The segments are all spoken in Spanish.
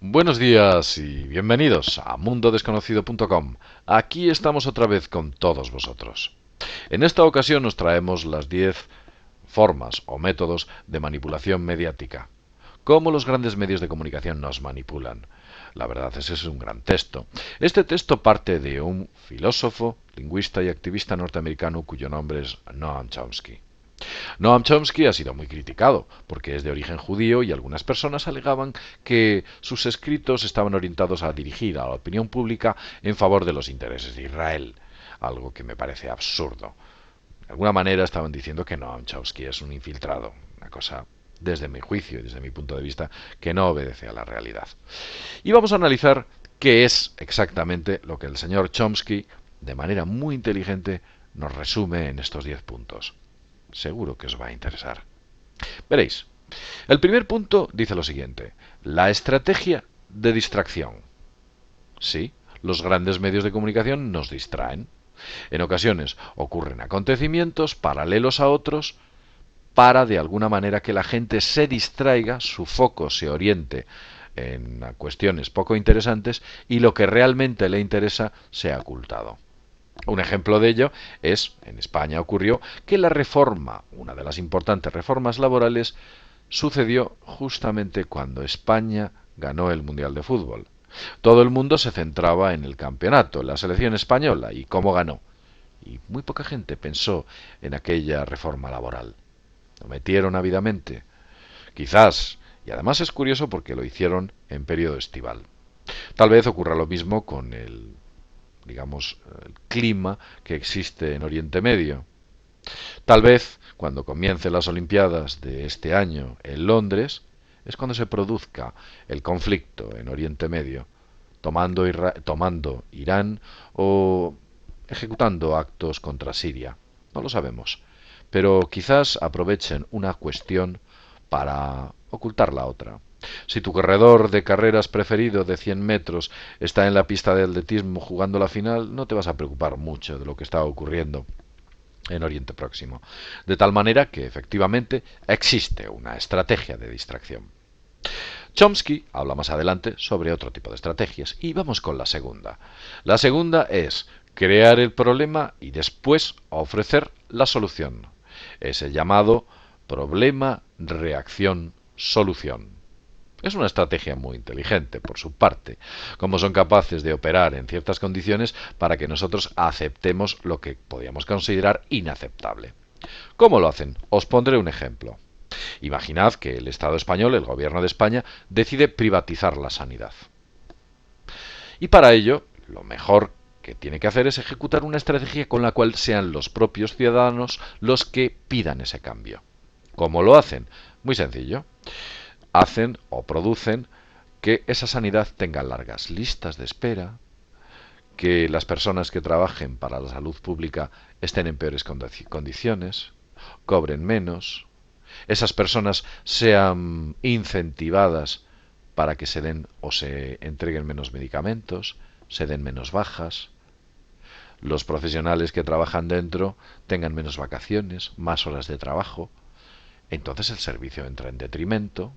Buenos días y bienvenidos a mundodesconocido.com. Aquí estamos otra vez con todos vosotros. En esta ocasión nos traemos las 10 formas o métodos de manipulación mediática. Cómo los grandes medios de comunicación nos manipulan. La verdad es que es un gran texto. Este texto parte de un filósofo, lingüista y activista norteamericano cuyo nombre es Noam Chomsky. Noam Chomsky ha sido muy criticado porque es de origen judío y algunas personas alegaban que sus escritos estaban orientados a dirigir a la opinión pública en favor de los intereses de Israel, algo que me parece absurdo. De alguna manera estaban diciendo que Noam Chomsky es un infiltrado, una cosa desde mi juicio y desde mi punto de vista que no obedece a la realidad. Y vamos a analizar qué es exactamente lo que el señor Chomsky, de manera muy inteligente, nos resume en estos 10 puntos. Seguro que os va a interesar. Veréis, el primer punto dice lo siguiente: la estrategia de distracción. Sí, los grandes medios de comunicación nos distraen. En ocasiones ocurren acontecimientos paralelos a otros para de alguna manera que la gente se distraiga, su foco se oriente en cuestiones poco interesantes y lo que realmente le interesa sea ocultado. Un ejemplo de ello es, en España ocurrió que la reforma, una de las importantes reformas laborales, sucedió justamente cuando España ganó el Mundial de Fútbol. Todo el mundo se centraba en el campeonato, en la selección española y cómo ganó. Y muy poca gente pensó en aquella reforma laboral. Lo metieron ávidamente. Quizás, y además es curioso porque lo hicieron en periodo estival. Tal vez ocurra lo mismo con el, digamos, el clima que existe en Oriente Medio. Tal vez cuando comiencen las Olimpiadas de este año en Londres es cuando se produzca el conflicto en Oriente Medio, tomando Irán o ejecutando actos contra Siria. No lo sabemos. Pero quizás aprovechen una cuestión para ocultar la otra. Si tu corredor de carreras preferido de 100 metros está en la pista de atletismo jugando la final, no te vas a preocupar mucho de lo que está ocurriendo en Oriente Próximo. De tal manera que efectivamente existe una estrategia de distracción. Chomsky habla más adelante sobre otro tipo de estrategias y vamos con la segunda. La segunda es crear el problema y después ofrecer la solución. Es el llamado problema, reacción, solución. Es una estrategia muy inteligente por su parte, como son capaces de operar en ciertas condiciones para que nosotros aceptemos lo que podríamos considerar inaceptable. ¿Cómo lo hacen? Os pondré un ejemplo. Imaginad que el Estado español, el gobierno de España, decide privatizar la sanidad. Y para ello, lo mejor que tiene que hacer es ejecutar una estrategia con la cual sean los propios ciudadanos los que pidan ese cambio. ¿Cómo lo hacen? Muy sencillo. Hacen o producen que esa sanidad tenga largas listas de espera, que las personas que trabajen para la salud pública estén en peores condiciones, cobren menos, esas personas sean incentivadas para que se den o se entreguen menos medicamentos, se den menos bajas, los profesionales que trabajan dentro tengan menos vacaciones, más horas de trabajo. Entonces el servicio entra en detrimento,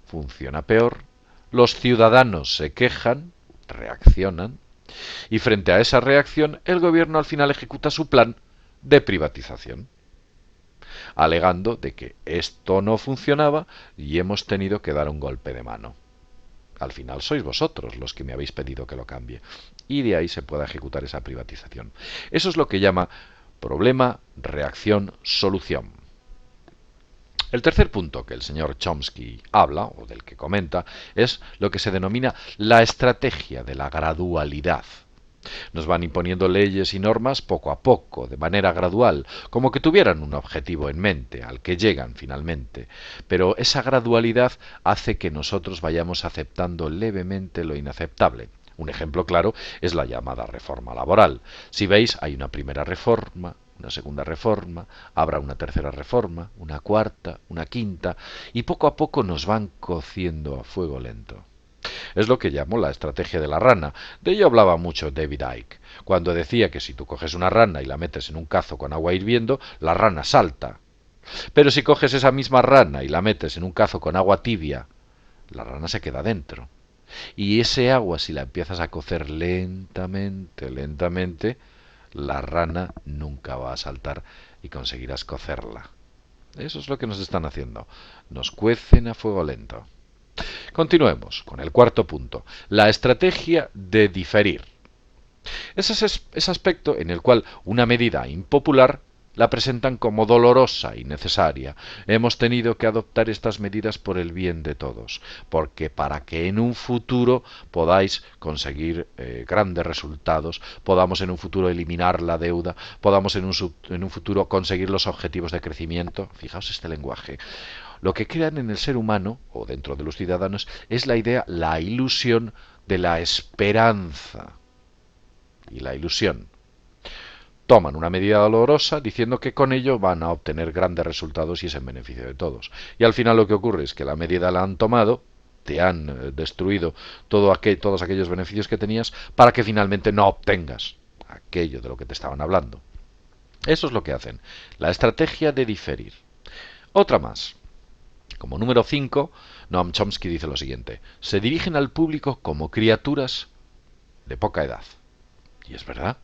funciona peor, los ciudadanos se quejan, reaccionan, y frente a esa reacción el gobierno al final ejecuta su plan de privatización, alegando de que esto no funcionaba y hemos tenido que dar un golpe de mano. Al final sois vosotros los que me habéis pedido que lo cambie. Y de ahí se pueda ejecutar esa privatización. Eso es lo que llama problema, reacción, solución. El tercer punto que el señor Chomsky habla, o del que comenta, es lo que se denomina la estrategia de la gradualidad. Nos van imponiendo leyes y normas poco a poco, de manera gradual, como que tuvieran un objetivo en mente, al que llegan finalmente. Pero esa gradualidad hace que nosotros vayamos aceptando levemente lo inaceptable. Un ejemplo claro es la llamada reforma laboral. Si veis, hay una primera reforma, una segunda reforma, habrá una tercera reforma, una cuarta, una quinta, y poco a poco nos van cociendo a fuego lento. Es lo que llamo la estrategia de la rana. De ello hablaba mucho David Icke, cuando decía que si tú coges una rana y la metes en un cazo con agua hirviendo, la rana salta. Pero si coges esa misma rana y la metes en un cazo con agua tibia, la rana se queda dentro. Y ese agua, si la empiezas a cocer lentamente, la rana nunca va a saltar y conseguirás cocerla. Eso es lo que nos están haciendo. Nos cuecen a fuego lento. Continuemos con el cuarto punto. La estrategia de diferir. Ese es ese aspecto en el cual una medida impopular la presentan como dolorosa y necesaria. Hemos tenido que adoptar estas medidas por el bien de todos, porque para que en un futuro podáis conseguir grandes resultados, podamos en un futuro eliminar la deuda, podamos en un futuro conseguir los objetivos de crecimiento. Fijaos este lenguaje. Lo que crean en el ser humano, o dentro de los ciudadanos, es la idea, la ilusión de la esperanza. Y la ilusión. Toman una medida dolorosa diciendo que con ello van a obtener grandes resultados y es en beneficio de todos. Y al final lo que ocurre es que la medida la han tomado, te han destruido todos aquellos beneficios que tenías para que finalmente no obtengas aquello de lo que te estaban hablando. Eso es lo que hacen. La estrategia de diferir. Otra más. Como número 5, Noam Chomsky dice lo siguiente. Se dirigen al público como criaturas de poca edad. Y es verdad.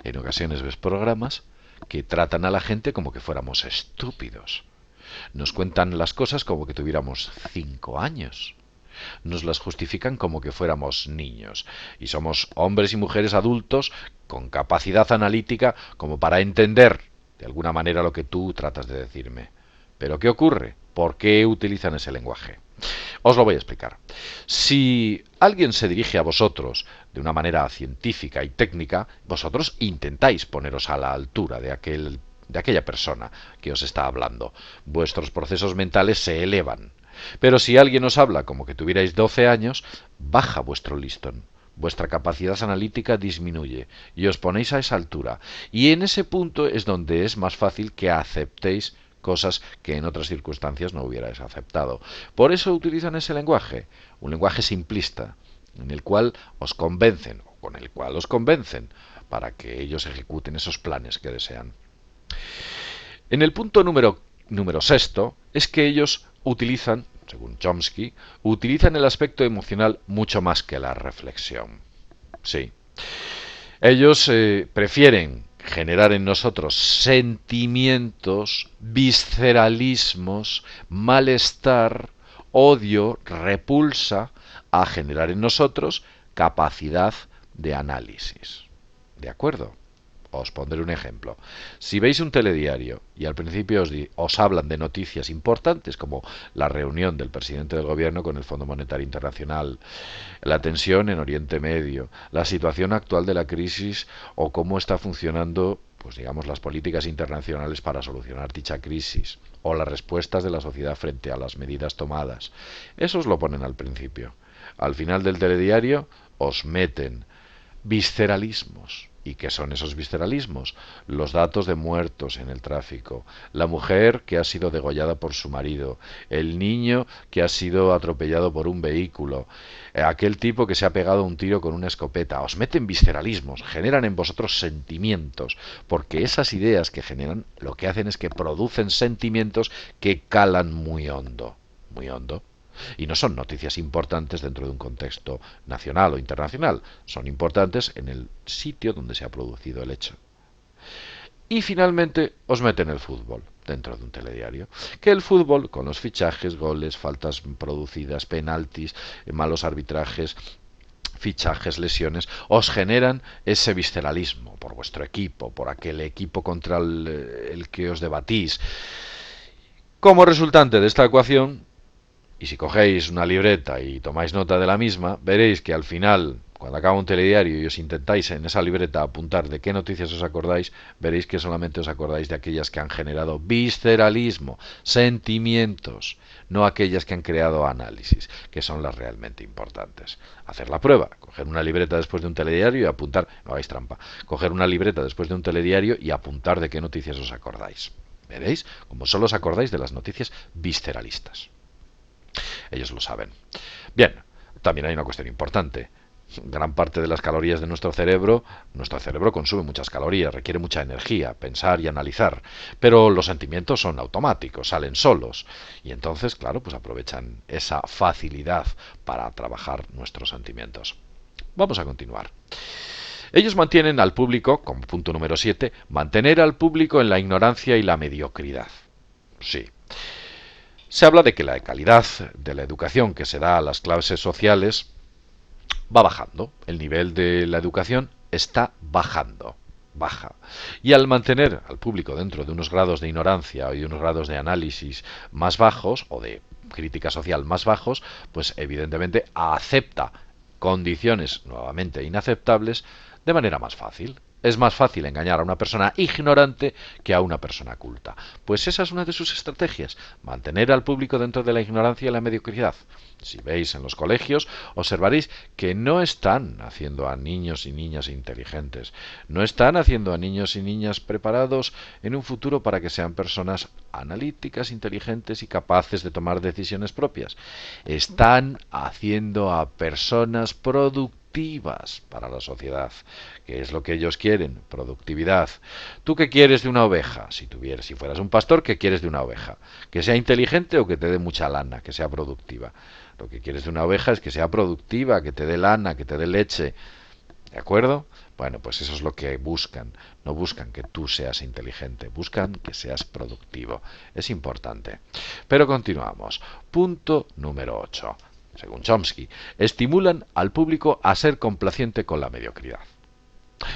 En ocasiones ves programas que tratan a la gente como que fuéramos estúpidos. Nos cuentan las cosas como que tuviéramos 5 años. Nos las justifican como que fuéramos niños. Y somos hombres y mujeres adultos con capacidad analítica como para entender de alguna manera lo que tú tratas de decirme. ¿Pero qué ocurre? ¿Por qué utilizan ese lenguaje? Os lo voy a explicar. Si alguien se dirige a vosotros de una manera científica y técnica, vosotros intentáis poneros a la altura de aquella persona que os está hablando. Vuestros procesos mentales se elevan. Pero si alguien os habla como que tuvierais 12 años, baja vuestro listón. Vuestra capacidad analítica disminuye y os ponéis a esa altura. Y en ese punto es donde es más fácil que aceptéis cosas que en otras circunstancias no hubierais aceptado. Por eso utilizan ese lenguaje, un lenguaje simplista, en el cual os convencen, o con el cual os convencen, para que ellos ejecuten esos planes que desean. En el punto número sexto, es que ellos utilizan, según Chomsky, utilizan el aspecto emocional mucho más que la reflexión. Sí. Ellos prefieren generar en nosotros sentimientos, visceralismos, malestar, odio, repulsa, a generar en nosotros capacidad de análisis. ¿De acuerdo? Os pondré un ejemplo. Si veis un telediario y al principio os hablan de noticias importantes como la reunión del presidente del gobierno con el Fondo Monetario Internacional, la tensión en Oriente Medio, la situación actual de la crisis o cómo está funcionando, pues digamos, las políticas internacionales para solucionar dicha crisis o las respuestas de la sociedad frente a las medidas tomadas, eso os lo ponen al principio. Al final del telediario os meten visceralismos. ¿Y qué son esos visceralismos? Los datos de muertos en el tráfico, la mujer que ha sido degollada por su marido, el niño que ha sido atropellado por un vehículo, aquel tipo que se ha pegado un tiro con una escopeta. Os meten visceralismos, generan en vosotros sentimientos, porque esas ideas que generan lo que hacen es que producen sentimientos que calan muy hondo, muy hondo. Y no son noticias importantes dentro de un contexto nacional o internacional, son importantes en el sitio donde se ha producido el hecho. Y finalmente os meten el fútbol dentro de un telediario. Que el fútbol, con los fichajes, goles, faltas producidas, penaltis, malos arbitrajes, fichajes, lesiones, os generan ese visceralismo por vuestro equipo, por aquel equipo contra el que os debatís. Como resultante de esta ecuación, y si cogéis una libreta y tomáis nota de la misma, veréis que al final, cuando acaba un telediario y os intentáis en esa libreta apuntar de qué noticias os acordáis, veréis que solamente os acordáis de aquellas que han generado visceralismo, sentimientos, no aquellas que han creado análisis, que son las realmente importantes. Hacer la prueba, coger una libreta después de un telediario y apuntar, no hagáis trampa, coger una libreta después de un telediario y apuntar de qué noticias os acordáis. Veréis como solo os acordáis de las noticias visceralistas. Ellos lo saben. Bien, también hay una cuestión importante. Gran parte de las calorías de nuestro cerebro consume muchas calorías, requiere mucha energía, pensar y analizar, pero los sentimientos son automáticos, salen solos, y entonces, claro, pues aprovechan esa facilidad para trabajar nuestros sentimientos. Vamos a continuar. Ellos mantienen al público, como punto número 7, mantener al público en la ignorancia y la mediocridad. Sí. Se habla de que la calidad de la educación que se da a las clases sociales va bajando. El nivel de la educación está bajando. Baja. Y al mantener al público dentro de unos grados de ignorancia y de unos grados de análisis más bajos, o de crítica social más bajos, pues evidentemente acepta condiciones nuevamente inaceptables de manera más fácil. Es más fácil engañar a una persona ignorante que a una persona culta. Pues esa es una de sus estrategias, mantener al público dentro de la ignorancia y la mediocridad. Si veis en los colegios, observaréis que no están haciendo a niños y niñas inteligentes, no están haciendo a niños y niñas preparados en un futuro para que sean personas analíticas, inteligentes y capaces de tomar decisiones propias. Están haciendo a personas productivas para la sociedad, que es lo que ellos quieren, productividad. ¿Tú qué quieres de una oveja? Si fueras un pastor, ¿qué quieres de una oveja? ¿Que sea inteligente o que te dé mucha lana, que sea productiva? Lo que quieres de una oveja es que sea productiva, que te dé lana, que te dé leche. ¿De acuerdo? Bueno, pues eso es lo que buscan. No buscan que tú seas inteligente, buscan que seas productivo. Es importante. Pero continuamos. Punto número 8. Según Chomsky, estimulan al público a ser complaciente con la mediocridad.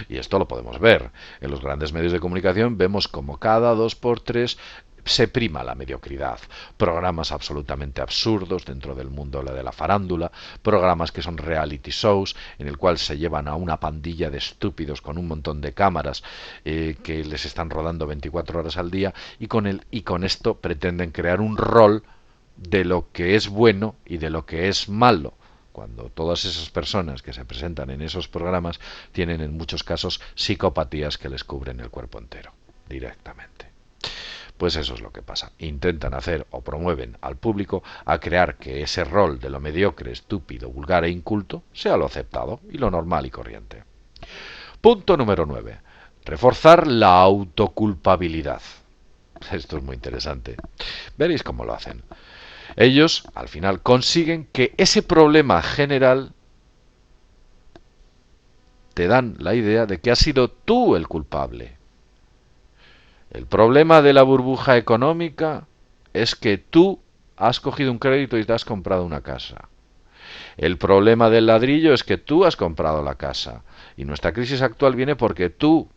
Y esto lo podemos ver. En los grandes medios de comunicación vemos como cada 2 por 3 se prima la mediocridad. Programas absolutamente absurdos dentro del mundo de la farándula, programas que son reality shows, en el cual se llevan a una pandilla de estúpidos con un montón de cámaras que les están rodando 24 horas al día y con esto pretenden crear un rol de lo que es bueno y de lo que es malo, cuando todas esas personas que se presentan en esos programas tienen en muchos casos psicopatías que les cubren el cuerpo entero, directamente. Pues eso es lo que pasa. Intentan hacer o promueven al público a crear que ese rol de lo mediocre, estúpido, vulgar e inculto sea lo aceptado y lo normal y corriente. Punto número 9. Reforzar la autoculpabilidad. Esto es muy interesante. Veréis cómo lo hacen. Ellos, al final, consiguen que ese problema general te dan la idea de que has sido tú el culpable. El problema de la burbuja económica es que tú has cogido un crédito y te has comprado una casa. El problema del ladrillo es que tú has comprado la casa. Y nuestra crisis actual viene porque tú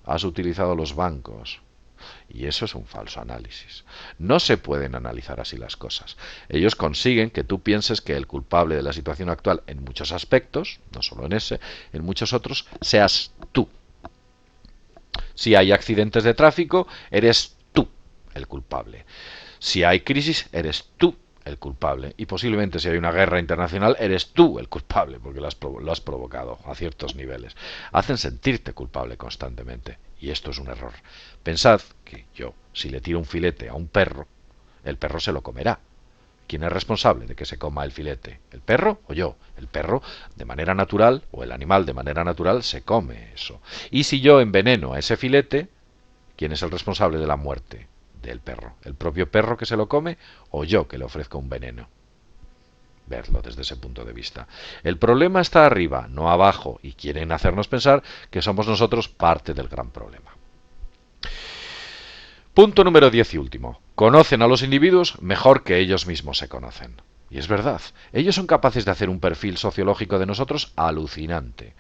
has utilizado los bancos. Y eso es un falso análisis. No se pueden analizar así las cosas. Ellos consiguen que tú pienses que el culpable de la situación actual en muchos aspectos, no solo en ese, en muchos otros, seas tú. Si hay accidentes de tráfico, eres tú el culpable. Si hay crisis, eres tú el culpable. Y posiblemente si hay una guerra internacional, eres tú el culpable, porque lo has provocado a ciertos niveles. Hacen sentirte culpable constantemente. Y esto es un error. Pensad que yo, si le tiro un filete a un perro, el perro se lo comerá. ¿Quién es responsable de que se coma el filete? ¿El perro o yo? El perro, de manera natural, o el animal de manera natural, se come eso. Y si yo enveneno a ese filete, ¿quién es el responsable de la muerte del perro? ¿El propio perro que se lo come o yo que le ofrezco un veneno? Verlo desde ese punto de vista. El problema está arriba, no abajo, y quieren hacernos pensar que somos nosotros parte del gran problema. Punto número 10 y último. Conocen a los individuos mejor que ellos mismos se conocen. Y es verdad, ellos son capaces de hacer un perfil sociológico de nosotros alucinante.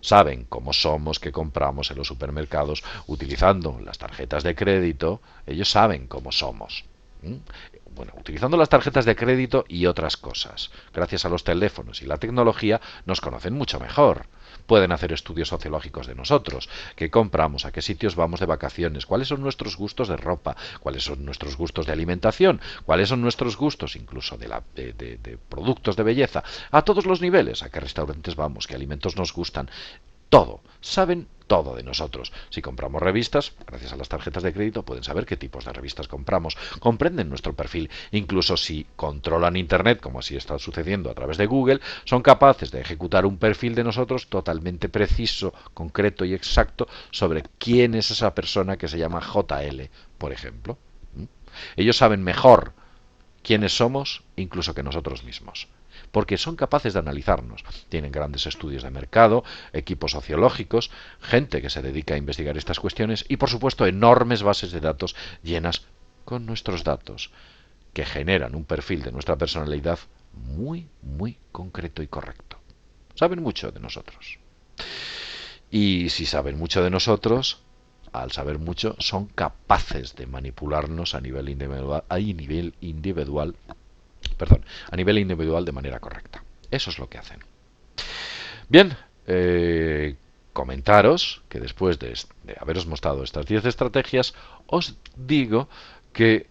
Saben cómo somos, qué compramos en los supermercados, utilizando las tarjetas de crédito, ellos saben cómo somos. Bueno, utilizando las tarjetas de crédito y otras cosas. Gracias a los teléfonos y la tecnología nos conocen mucho mejor. Pueden hacer estudios sociológicos de nosotros, qué compramos, a qué sitios vamos de vacaciones, cuáles son nuestros gustos de ropa, cuáles son nuestros gustos de alimentación, cuáles son nuestros gustos incluso de productos de belleza, a todos los niveles, a qué restaurantes vamos, qué alimentos nos gustan. Todo. Saben todo de nosotros. Si compramos revistas, gracias a las tarjetas de crédito pueden saber qué tipos de revistas compramos, comprenden nuestro perfil, incluso si controlan Internet, como así está sucediendo a través de Google, son capaces de ejecutar un perfil de nosotros totalmente preciso, concreto y exacto sobre quién es esa persona que se llama JL, por ejemplo. Ellos saben mejor quiénes somos incluso que nosotros mismos, porque son capaces de analizarnos. Tienen grandes estudios de mercado, equipos sociológicos, gente que se dedica a investigar estas cuestiones y, por supuesto, enormes bases de datos llenas con nuestros datos, que generan un perfil de nuestra personalidad muy, muy concreto y correcto. Saben mucho de nosotros. Y si saben mucho de nosotros, al saber mucho, son capaces de manipularnos a nivel individual de manera correcta. Eso es lo que hacen. Bien, comentaros que después de haberos mostrado estas 10 estrategias, os digo que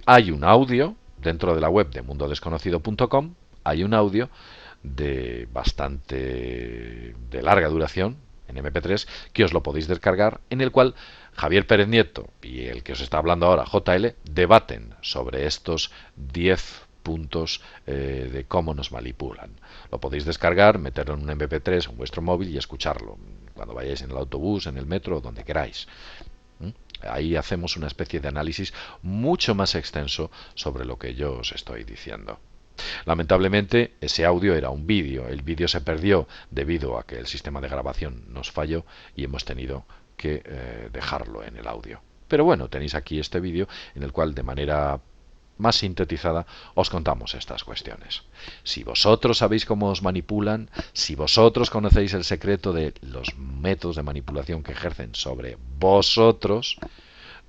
hay un audio dentro de la web de mundodesconocido.com, hay un audio de larga duración en MP3 que os lo podéis descargar, en el cual Javier Pérez Nieto y el que os está hablando ahora, JL, debaten sobre estos 10 puntos de cómo nos manipulan. Lo podéis descargar, meterlo en un MP3 en vuestro móvil y escucharlo cuando vayáis en el autobús, en el metro o donde queráis. Ahí hacemos una especie de análisis mucho más extenso sobre lo que yo os estoy diciendo. Lamentablemente ese audio era un vídeo, el vídeo se perdió debido a que el sistema de grabación nos falló y hemos tenido que dejarlo en el audio. Pero bueno, tenéis aquí este vídeo en el cual de manera más sintetizada os contamos estas cuestiones. Si vosotros sabéis cómo os manipulan, si vosotros conocéis el secreto de los métodos de manipulación que ejercen sobre vosotros,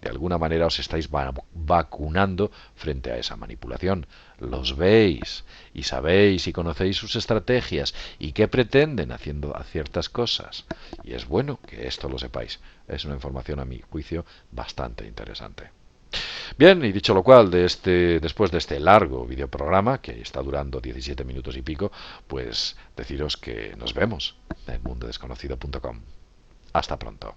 de alguna manera os estáis vacunando frente a esa manipulación. Los veis y sabéis y conocéis sus estrategias y qué pretenden haciendo ciertas cosas. Y es bueno que esto lo sepáis. Es una información, a mi juicio, bastante interesante. Bien, y dicho lo cual, después de este largo videoprograma, que está durando 17 minutos y pico, pues deciros que nos vemos en mundodesconocido.com. Hasta pronto.